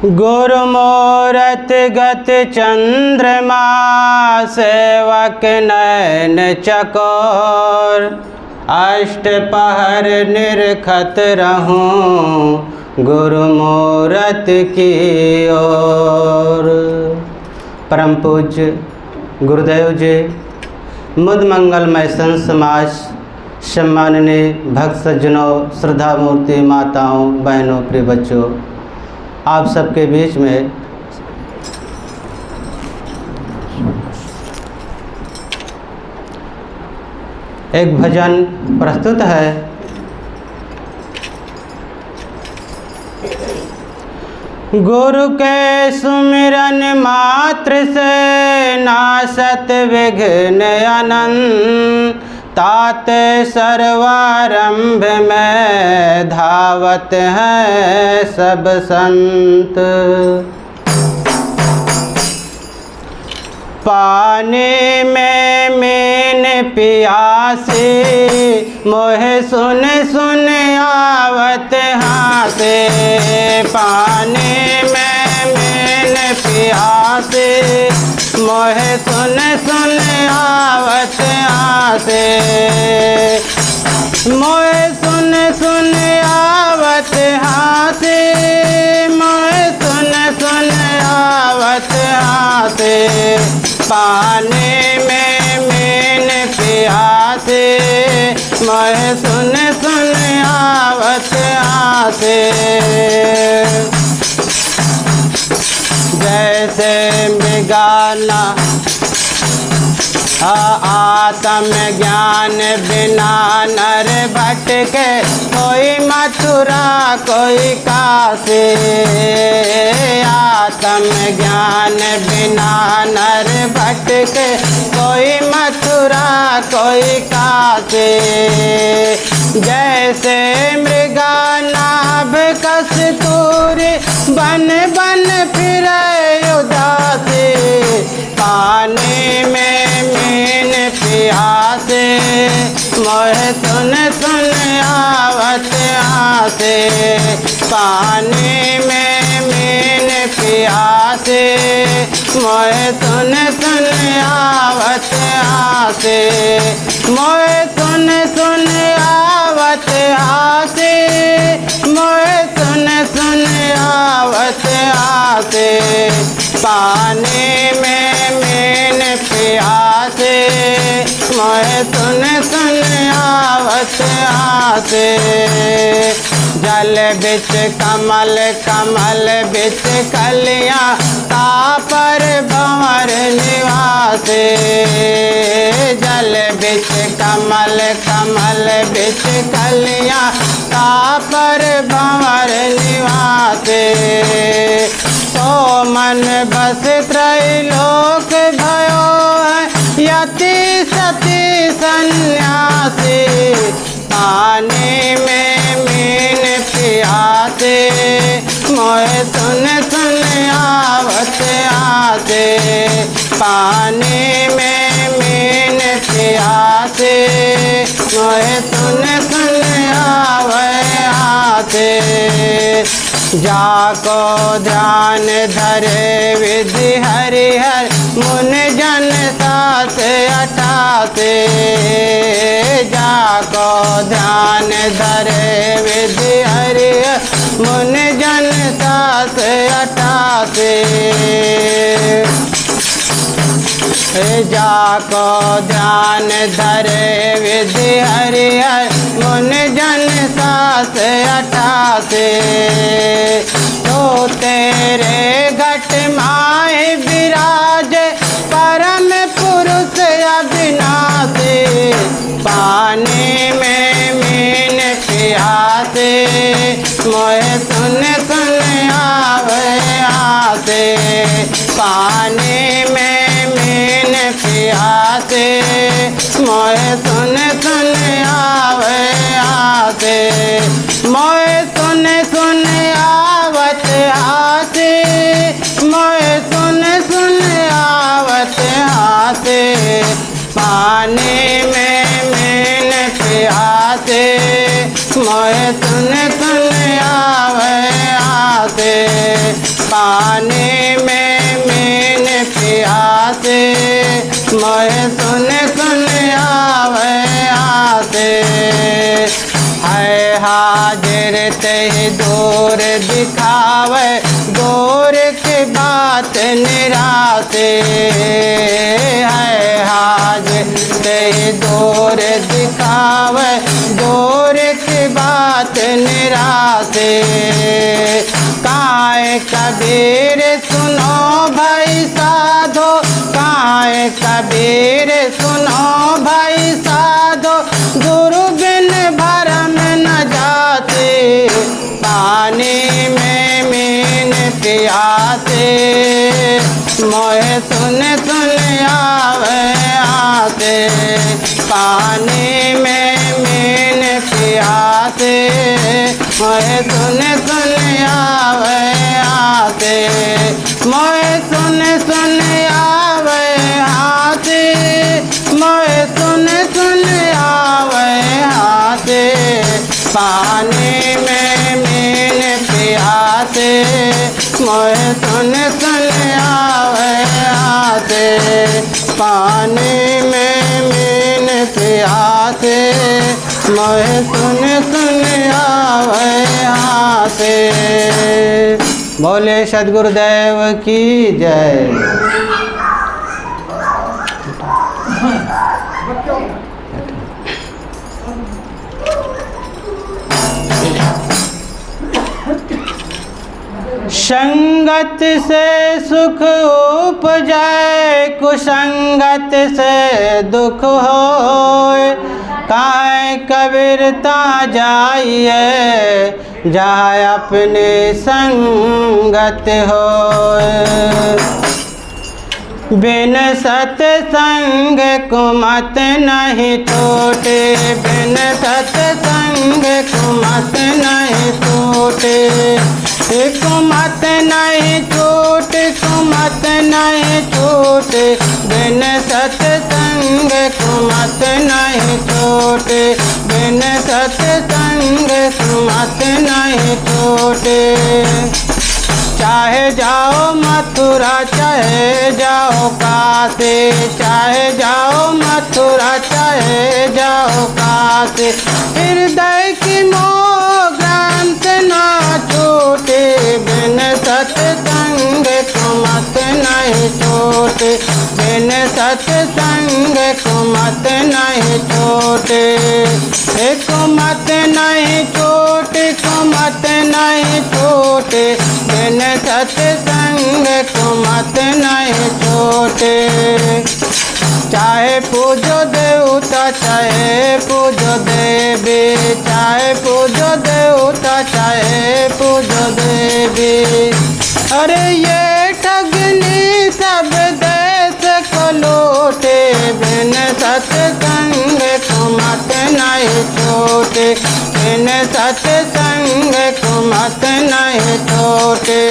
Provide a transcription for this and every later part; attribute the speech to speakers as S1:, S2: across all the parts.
S1: गुरुमूरत गत चंद्रमा सेवक नयन चकोर। अष्टपहर निरखत रहूं गुरुमूरत की ओर। परम पूज्य गुरुदेव जी, मुद मंगलमय संत समाज, सम्माननीय भक्त सज्जनों, श्रद्धा मूर्ति माताओं, बहनों, प्रिय बच्चों, आप सबके बीच में एक भजन प्रस्तुत है। गुरु के सुमिरन मात्र से नासत विघ्न अनंत। ताते सर्वारंभ में धावत हैं सब संत। पानी में मीन पियासी मोहे सुन सुन आवत हाथे। पानी में मीन पियासी मोहे सुन सुन आवत हाथे। मोहे सुन सुन आवत हाथे। मोहे सुन सुन आवत हाथे। पानी में मीन पियासे मोहे सुन सुन आवत हाथे। जैसे मृगाला आत्म ज्ञान बिना नर भटके। कोई मथुरा कोई काशी। आत्म ज्ञान बिना नर भटके। कोई मथुरा कोई काशी। जैसे मृगा नाभ कस्तूरी बन बन फिरे उदासी। पानी में मीन पियासे मोहे सुन सुन आवत हाथे। पानी में मीन पियासे मोहे सुन सुन आवत हाथे। मोहे सुन सुन आवत हाथे। मोहे सुन सुन आवत हाथे। पानी में मीन पियासे मोहे सुन सुन आवत हाथे। जल बिच कमल कमल बिच कलियां तापर भंवर निवासे। जल बिच कमल कमल बिच कलियां तापर भंवर निवासे। तो मन बस त्रैलोक भयो है यति सती सन्यासी। पानी में मीन पियासे मोहे सुन सुन आवत हाथे। पानी में मीन पियासे मोहे सुन सुन आवत हाथे। जाको ध्यान धरे विधि हरिहर मुन जन साथ अठासे। जाको ध्यान धरे विधि हरिहर मुन जन साथ अठासे। जाको ध्यान धरे विधि हरिहर मुन जन साथ अठासे। तो तेरे घट माए विराज परम पुरुष अविनाशी। पानी में मीन पियासे मोहे सुन सुन आवे हाथे। पानी में मीन पियासे मोहे सुन सुन आवे हाथे। मोहे सुन सुन आवत हाथे। मोहे सुन सुन आवत हाथे। पानी में मीन पियासे मोहे सुन सुन आवे हाथे। पानी में मीन प्यासे, मोहे सुन सुन आवे आसे। है हाजिर ते दूर दिखावे, दूर की बात निरासे। है हाजिर ते दूर दिखावे, दूर की बात निरासे। काए कबीर सुनो भाई साधो, काए कबीर सुनो भाई साधो, गुरु बिन भरम न जाते। पानी में मीन प्यासे, मोहे सुन सुन आवे आसे। पानी में मीन प्यासे, मोहे सुन सुन आवे आसे। मोहे सुन सुन आवे आसे, मोहे सुन सुन आवे आसे। पानी में मीन प्यासे, मोहे सुन सुन आवे आसे। पानी में मीन प्यासे, मोहे सुन सुन आवे आसे। बोले सद्गुरुदेव की जय। संगत से सुख उपजाए, कुसंगत से दुख होए। काहे कबीरता जाइए, जाए अपने संगत होए। बिन सत्संग कुमत नहीं टूटे, बिन सत्संग कुमत नहीं टूटे। कुमत नहीं टूटे, कुमत नहीं टूटे। बिन सत्संग कुमत नहीं टूटे, बिन सत्संग कुमत नहीं टूटे। चाहे जाओ मथुरा, चाहे जाओ काशी, चाहे जाओ मथुरा, चाहे जाओ काशी। हृदय की मोह ग्रंथ ना छूटे, बिन सत्संग कुमत नहीं छूटे, बिन सत्संग कुमत नहीं छूटे। कुमत नहीं छूटे, कुमत नहीं छूटे। बिन सत्संग कुमत नहीं छूटे। चाहे पूजो देवता, चाहे पूजो देवी, चाहे पूजो देवता, चाहे पूजो देवी। अरे ये ठगनी सब देश को लूटे, बिन सत्संग कुमत नहीं छूटे, बिन सत्संग कुमत नहीं छूटे।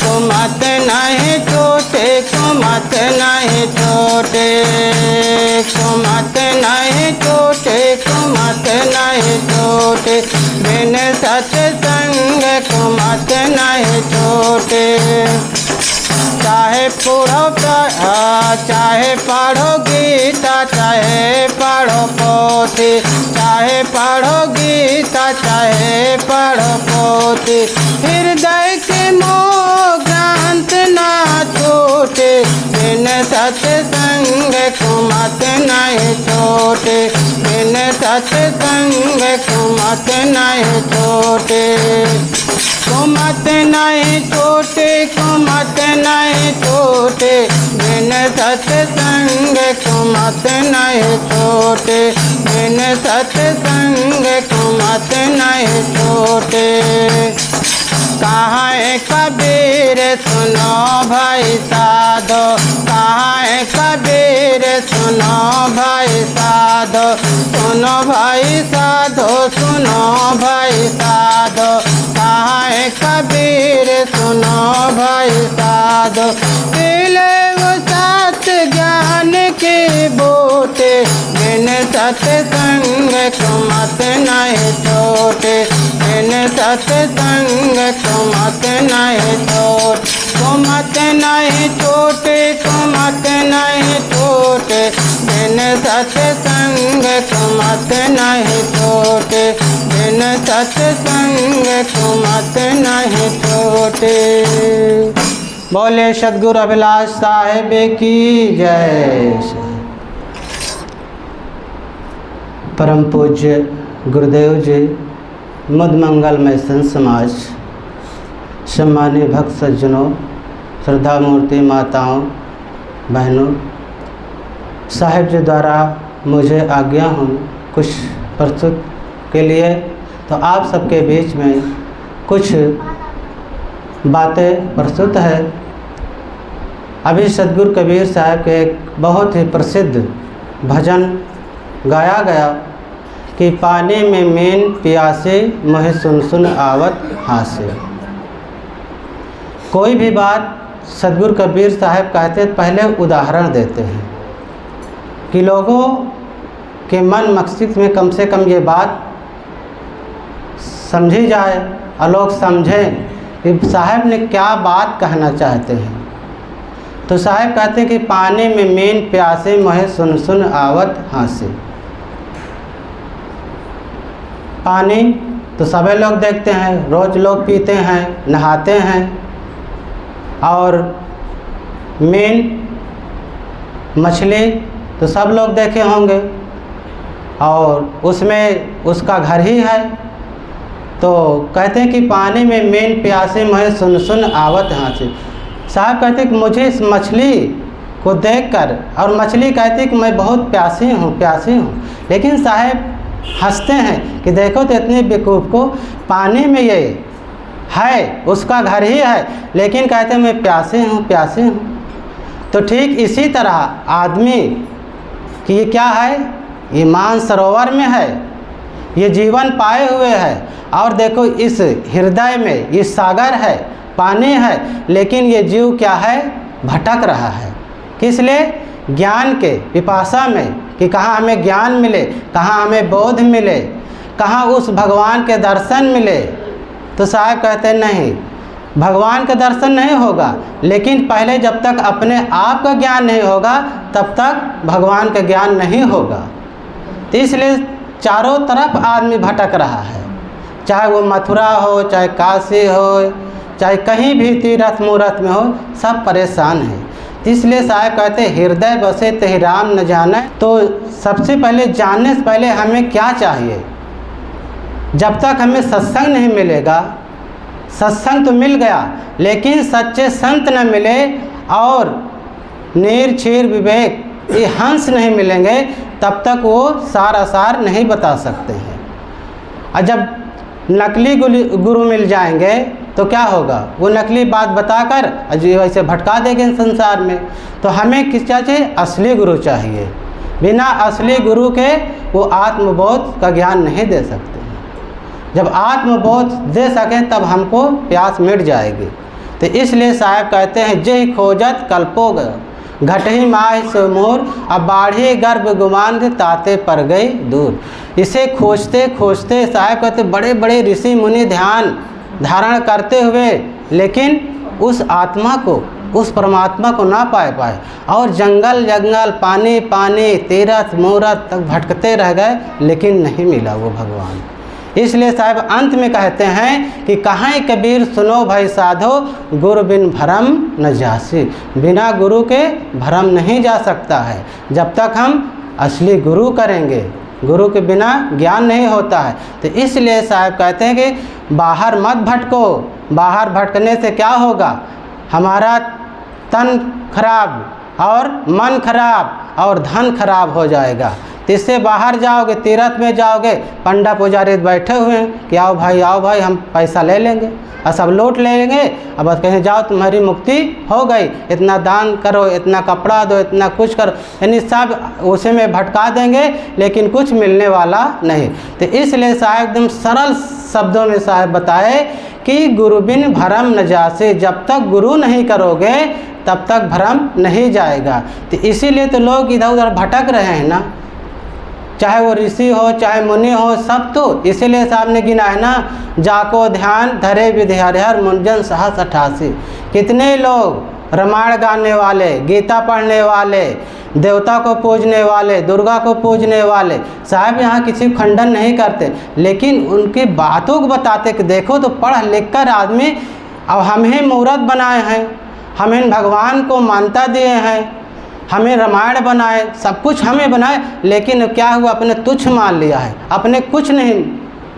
S1: कुमत नहीं छूटे, कुमत नहीं छूटे। कुमत नहीं छूटे, कुमत नहीं छूटे। बिन सत्संग कुमत नहीं छूटे। चाहे पढ़ो, चाहे पढ़ो गीता, चाहे पढ़ो पोथी, चाहे पढ़ो गीता, चाहे पढ़ो पोथी। हृदय के मोह ग्रंथ ना छूटे, बिन सत्संग कुमत नहीं छूटे, बिन सत्संग कुमत नहीं छूटे। कुमत नहीं छूटे, कुमत नहीं छूटे। बिन सत्संग कुमत नहीं छूटे, बिन सत्संग कुमत नहीं छूटे। कहाँ है कबीर सुनो भाई साधो, कहाँ है कबीर सुनो भाई साधो। सुनो भाई साधो, सुनो भाई साधो। कहाँ है कबीर सुनो भाई साधो। पीले वो सात ज्ञान के बूटे, बिन सत्संग कुमत नहीं छूटे, बिन सत्संग कुमत नहीं छोट, कुमत नहीं छोट, कुमत नहीं छोट, बिन सत्संग कुमत नहीं छोट, बिन सत्संग कुमत नहीं छोट। बोले सद्गुरु अभिलाष साहिब की जय। परम पूज्य गुरुदेव जी, मुद मंगलमय संत समाज, सम्मानीय भक्त सज्जनों, श्रद्धा मूर्ति माताओं बहनों, साहिब जी द्वारा मुझे आज्ञा हो कुछ प्रस्तुत के लिए, तो आप सबके बीच में कुछ बातें प्रस्तुत है। अभी सद्गुरु कबीर साहब के एक बहुत ही प्रसिद्ध भजन गाया गया कि पानी में मीन प्यासे मोहे सुन सुन आवत हासे। कोई भी बात सद्गुरु कबीर साहब कहते पहले उदाहरण देते हैं कि लोगों के मन मस्तिष्क में कम से कम ये बात समझी जाए और लोग समझें कि साहब ने क्या बात कहना चाहते हैं। तो साहब कहते हैं कि पानी में मीन प्यासे मोहे सुन सुन आवत हासे। पानी तो सभी लोग देखते हैं, रोज़ लोग पीते हैं, नहाते हैं, और मीन मछली तो सब लोग देखे होंगे और उसमें उसका घर ही है। तो कहते हैं कि पानी में मीन प्यासे मोहे सुन सुन आवत हासे। साहब कहते हैं कि मुझे इस मछली को देखकर, और मछली कहती है कि मैं बहुत प्यासी हूँ, प्यासी हूँ, लेकिन साहब हंसते हैं कि देखो तो इतने बेवकूफ़ को, पानी में ये है, उसका घर ही है, लेकिन कहते हैं मैं प्यासे हूँ, प्यासे हूँ। तो ठीक इसी तरह आदमी कि ये क्या है, ये मानसरोवर में है, ये जीवन पाए हुए है, और देखो इस हृदय में ये सागर है, पानी है, लेकिन ये जीव क्या है, भटक रहा है। किस लिए? ज्ञान के पिपासा में कि कहाँ हमें ज्ञान मिले, कहाँ हमें बोध मिले, कहाँ उस भगवान के दर्शन मिले। तो साहब कहते हैं नहीं, भगवान का दर्शन नहीं होगा, लेकिन पहले जब तक अपने आप का ज्ञान नहीं होगा तब तक भगवान का ज्ञान नहीं होगा। तो इसलिए चारों तरफ आदमी भटक रहा है, चाहे वो मथुरा हो, चाहे काशी हो, चाहे कहीं भी तीर्थ मूर्त में हो, सब परेशान हैं। इसलिए साहब कहते हैं हृदय बसे तेहि राम न जाने। तो सबसे पहले जानने से पहले हमें क्या चाहिए? जब तक हमें सत्संग नहीं मिलेगा, सत्संग तो मिल गया लेकिन सच्चे संत न मिले और नीर क्षीर विवेक ये हंस नहीं मिलेंगे, तब तक वो सार असार नहीं बता सकते हैं। और जब नकली गुरु मिल जाएंगे तो क्या होगा, वो नकली बात बताकर वैसे भटका देंगे संसार में। तो हमें किस चाहिए? असली गुरु चाहिए। बिना असली गुरु के वो आत्मबोध का ज्ञान नहीं दे सकते। जब आत्मबोध दे सकें तब हमको प्यास मिट जाएगी। तो इसलिए साहब कहते हैं जय खोजत कल्पो घटही माह मोर, अब बाढ़ी गर्भ गुमान के ताते पर गई दूर। इसे खोजते खोजते साहब कहते बड़े बड़े ऋषि मुनि ध्यान धारण करते हुए लेकिन उस आत्मा को, उस परमात्मा को ना पाए और जंगल जंगल पानी पानी तीर्थ मूर्त तक भटकते रह गए, लेकिन नहीं मिला वो भगवान। इसलिए साहब अंत में कहते हैं कि कहाँ कबीर सुनो भाई साधो, गुरु बिन भरम न जासी। बिना गुरु के भरम नहीं जा सकता है। जब तक हम असली गुरु करेंगे, गुरु के बिना ज्ञान नहीं होता है। तो इसलिए साहब कहते हैं कि बाहर मत भटको। बाहर भटकने से क्या होगा, हमारा तन खराब और मन खराब और धन खराब हो जाएगा। तो इससे बाहर जाओगे, तीर्थ में जाओगे, पंडा पुजारी बैठे हुए हैं कि आओ भाई हम पैसा ले लेंगे और सब लूट लेंगे। अब बस कहें जाओ तुम्हारी मुक्ति हो गई, इतना दान करो, इतना कपड़ा दो, इतना कुछ करो, यानी सब उसी में भटका देंगे, लेकिन कुछ मिलने वाला नहीं। तो इसलिए साहब एकदम सरल शब्दों में साहब बताए कि गुरु बिन भरम न जासे। जब तक गुरु नहीं करोगे तब तक भरम नहीं जाएगा। तो इसीलिए तो लोग इधर उधर भटक रहे हैं ना। चाहे वो ऋषि हो चाहे मुनि हो, सब तो इसीलिए साहब ने गिना है ना, जाको ध्यान धरे विधि हरिहर मुंजन सहस 88। कितने लोग रामायण गाने वाले, गीता पढ़ने वाले, देवता को पूजने वाले, दुर्गा को पूजने वाले, साहब यहाँ किसी खंडन नहीं करते, लेकिन उनकी बातों को बताते कि देखो तो पढ़ लिख कर आदमी, अब हमें मूर्त बनाए हैं, हमें भगवान को मान्यता दिए हैं, हमें रामायण बनाए, सब कुछ हमें बनाए, लेकिन क्या हुआ, अपने तुच्छ मान लिया है, अपने कुछ नहीं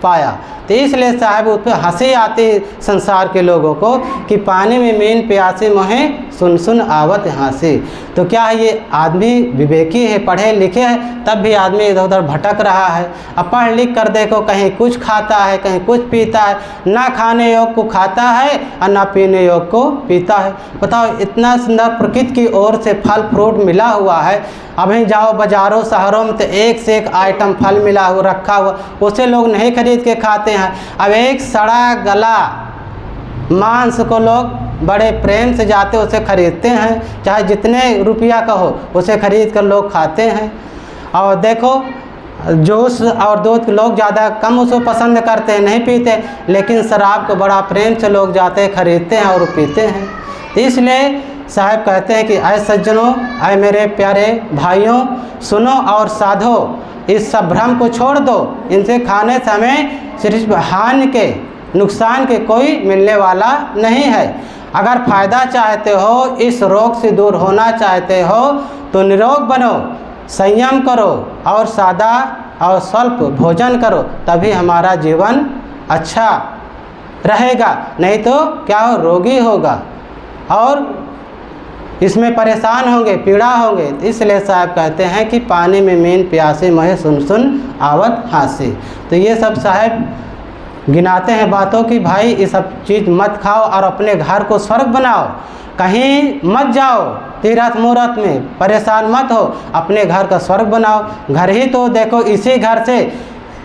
S1: पाया। तो इसलिए साहब उस पर हंसी आती संसार के लोगों को कि पानी में मीन प्यासे मोहे सुन सुन आवत हंसी। तो क्या है, ये आदमी विवेकी है, पढ़े लिखे है, तब भी आदमी इधर उधर भटक रहा है। अब पढ़ लिख कर देखो, कहीं कुछ खाता है, कहीं कुछ पीता है, ना खाने योग को खाता है और ना पीने योग को पीता है। बताओ, इतना सुंदर प्रकृति की ओर से फल फ्रूट मिला हुआ है, अभी जाओ बाज़ारों शहरों में तो एक से एक आइटम फल मिला हुआ रखा हुआ, उसे लोग नहीं खरीद के खाते हैं। अब एक सड़ा गला मांस को लोग बड़े प्रेम से जाते उसे खरीदते हैं, चाहे जितने रुपया का हो उसे खरीद कर लोग खाते हैं। और देखो जूस और दूध लोग ज़्यादा कम उसको पसंद करते हैं, नहीं पीते, लेकिन शराब को बड़ा प्रेम से लोग जाते हैं, खरीदते हैं और पीते हैं। इसलिए साहब कहते हैं कि आए सज्जनों, आए मेरे प्यारे भाइयों, सुनो और साधो, इस सब भ्रम को छोड़ दो। इनसे खाने से हमें सिर्फ हानि के, नुकसान के कोई मिलने वाला नहीं है। अगर फ़ायदा चाहते हो, इस रोग से दूर होना चाहते हो, तो निरोग बनो, संयम करो और सादा और स्वल्प भोजन करो, तभी हमारा जीवन अच्छा रहेगा। नहीं तो क्या हो, रोगी होगा और इसमें परेशान होंगे, पीड़ा होंगे। इसलिए साहब कहते हैं कि पानी में मीन प्यासे मोहे सुन सुन आवत हंसी। तो ये सब साहब गिनाते हैं बातों की, भाई ये सब चीज़ मत खाओ और अपने घर को स्वर्ग बनाओ, कहीं मत जाओ तीर्थ मुहूर्त में, परेशान मत हो, अपने घर का स्वर्ग बनाओ। घर ही तो देखो, इसी घर से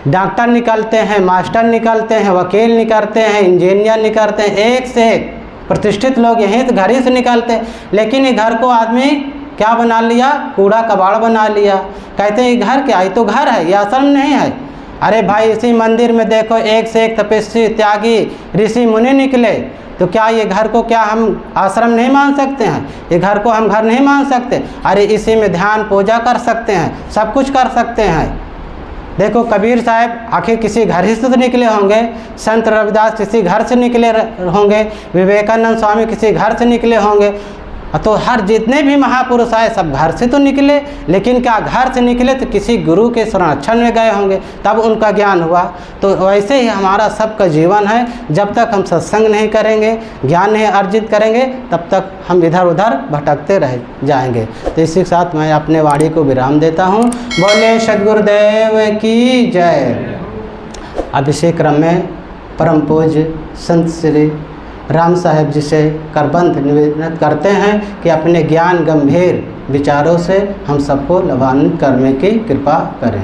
S1: डॉक्टर निकलते हैं, मास्टर निकलते हैं, वकील निकलते हैं, इंजीनियर निकलते हैं, एक से एक प्रतिष्ठित लोग यहीं से घर ही से निकलते हैं। लेकिन ये घर को आदमी क्या बना लिया, कूड़ा कबाड़ बना लिया। कहते हैं ये घर क्या, ये तो घर है, ये आश्रम नहीं है। अरे भाई, इसी मंदिर में देखो एक से एक तपस्वी त्यागी ऋषि मुनि निकले, तो क्या ये घर को क्या हम आश्रम नहीं मान सकते हैं? ये घर को हम घर नहीं मान सकते? अरे इसी में ध्यान पूजा कर सकते हैं, सब कुछ कर सकते हैं। देखो कबीर साहब आखिर किसी घर ही से तो निकले होंगे, संत रविदास किसी घर से निकले होंगे, विवेकानंद स्वामी किसी घर से निकले होंगे, तो हर जितने भी महापुरुष आए सब घर से तो निकले। लेकिन क्या घर से निकले तो किसी गुरु के संरक्षण में गए होंगे, तब उनका ज्ञान हुआ। तो वैसे ही हमारा सबका जीवन है, जब तक हम सत्संग नहीं करेंगे, ज्ञान नहीं अर्जित करेंगे, तब तक हम इधर उधर भटकते रह जाएंगे। तो इसी के साथ मैं अपने वाणी को विराम देता हूँ। बोले सद्गुरुदेव की जय। अब इसी क्रम में परम पूज्य संत श्री राम साहेब जी से करबंध निवेदन करते हैं कि अपने ज्ञान गंभीर विचारों से हम सबको लाभान्वित करने की कृपा करें।